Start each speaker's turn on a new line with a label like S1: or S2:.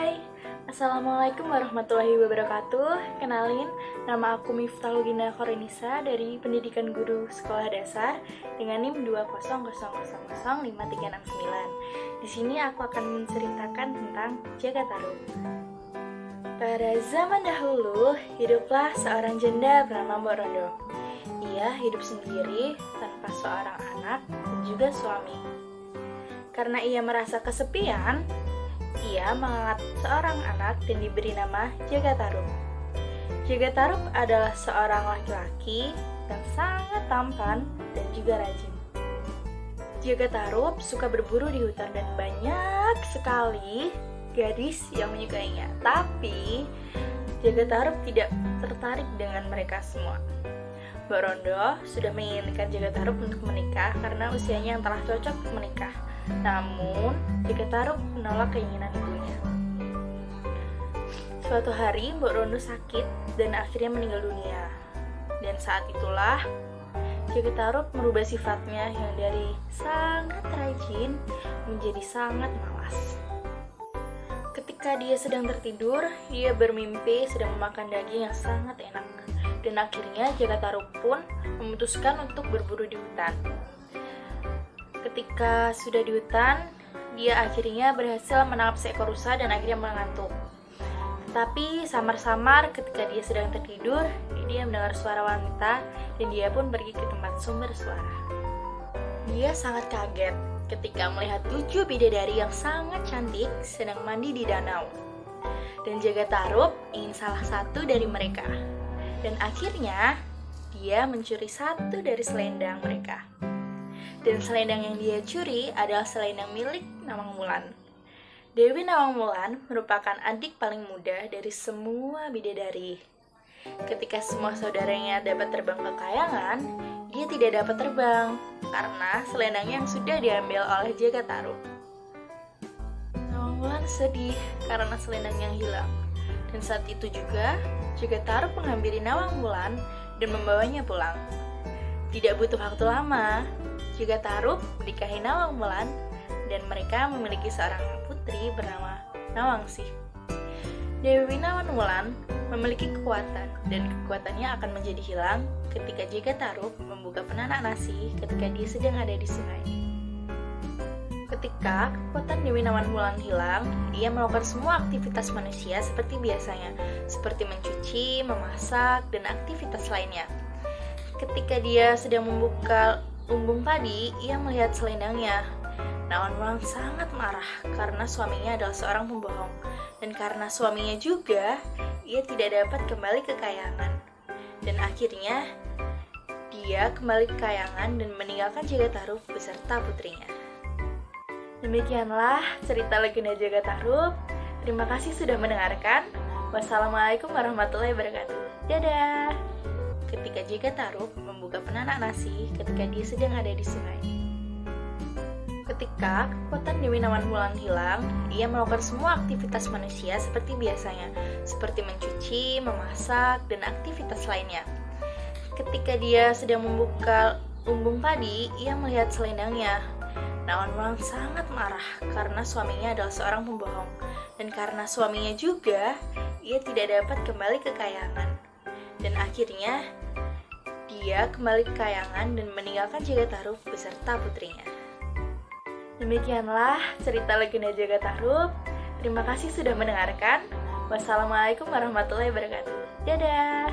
S1: Hai, Assalamualaikum warahmatullahi wabarakatuh. Kenalin, nama aku Miftahulina Khorenisa dari Pendidikan Guru Sekolah Dasar dengan NIM 200000539. Di sini aku akan menceritakan tentang Jaga Tarub. Pada zaman dahulu, hiduplah seorang janda bernama Mbok Rondo. Ia hidup sendiri tanpa seorang anak dan juga suami. Karena ia merasa kesepian, ia mengangkat seorang anak dan diberi nama Jaga Tarub. Jaga Tarub adalah seorang laki-laki yang sangat tampan dan juga rajin. Jaga Tarub suka berburu di hutan dan banyak sekali gadis yang menyukainya. Tapi Jaga Tarub tidak tertarik dengan mereka semua. Mbok Rondo sudah menginginkan Jaga Tarub untuk menikah karena usianya yang telah cocok untuk menikah. Namun, Jaga Tarub menolak keinginan ibunya. Suatu hari, Mbok Rondo sakit dan akhirnya meninggal dunia. Dan saat itulah, Jaga Tarub merubah sifatnya yang dari sangat rajin menjadi sangat malas. Ketika dia sedang tertidur, dia bermimpi sedang memakan daging yang sangat enak. Dan akhirnya Jaga Tarub pun memutuskan untuk berburu di hutan. Ketika sudah di hutan, dia akhirnya berhasil menangkap seekor rusa dan akhirnya mengantuk. Tetapi samar-samar ketika dia sedang tertidur, dia mendengar suara wanita dan dia pun pergi ke tempat sumber suara. Dia sangat kaget ketika melihat 7 bidadari yang sangat cantik sedang mandi di danau. Dan Jaga Tarub ingin salah satu dari mereka. Dan akhirnya, dia mencuri satu dari selendang mereka. Dan selendang yang dia curi adalah selendang milik Nawang Wulan. Dewi Nawang Wulan merupakan adik paling muda dari semua bidadari. Ketika semua saudaranya dapat terbang ke kayangan, dia tidak dapat terbang karena selendangnya yang sudah diambil oleh Jaga Tarub. Nawang Wulan sedih karena selendangnya hilang. Dan saat itu juga, Jaga Tarub menghampiri Nawang Wulan dan membawanya pulang. Tidak butuh waktu lama, Jaga Tarub menikahi Nawang Wulan dan mereka memiliki seorang putri bernama Nawangsih. Dewi Nawang Wulan memiliki kekuatan dan kekuatannya akan menjadi hilang ketika Jaga Tarub membuka penanak nasi ketika dia sedang ada di sungai. Ketika kekuatan Dewi Nawang Wulan hilang, ia melakukan semua aktivitas manusia seperti biasanya, seperti mencuci, memasak, dan aktivitas lainnya. Ketika dia sedang membuka lumbung padi, ia melihat selendangnya. Nawang Wulan sangat marah karena suaminya adalah seorang pembohong. Dan karena suaminya juga, ia tidak dapat kembali ke kayangan. Dan akhirnya, dia kembali ke kayangan dan meninggalkan Jaga Tarub beserta putrinya. Demikianlah cerita legenda Jaga Tarub. Terima kasih sudah mendengarkan. Wassalamualaikum warahmatullahi wabarakatuh. Dadah! Ketika Jaga Tarub membuka penanak nasi ketika dia sedang ada di sungai. Ketika kekuatan Dewi Nawang Wulan hilang, ia melakukan semua aktivitas manusia seperti biasanya, seperti mencuci, memasak, dan aktivitas lainnya. Ketika dia sedang membuka lumbung padi, ia melihat selendangnya. Nawang Wulan sangat marah karena suaminya adalah seorang pembohong. Dan karena suaminya juga, ia tidak dapat kembali ke kayangan. Dan akhirnya, dia kembali ke kayangan dan meninggalkan Jaga Tarub beserta putrinya. Demikianlah cerita legenda Jaga Tarub. Terima kasih sudah mendengarkan. Wassalamualaikum warahmatullahi wabarakatuh. Dadah!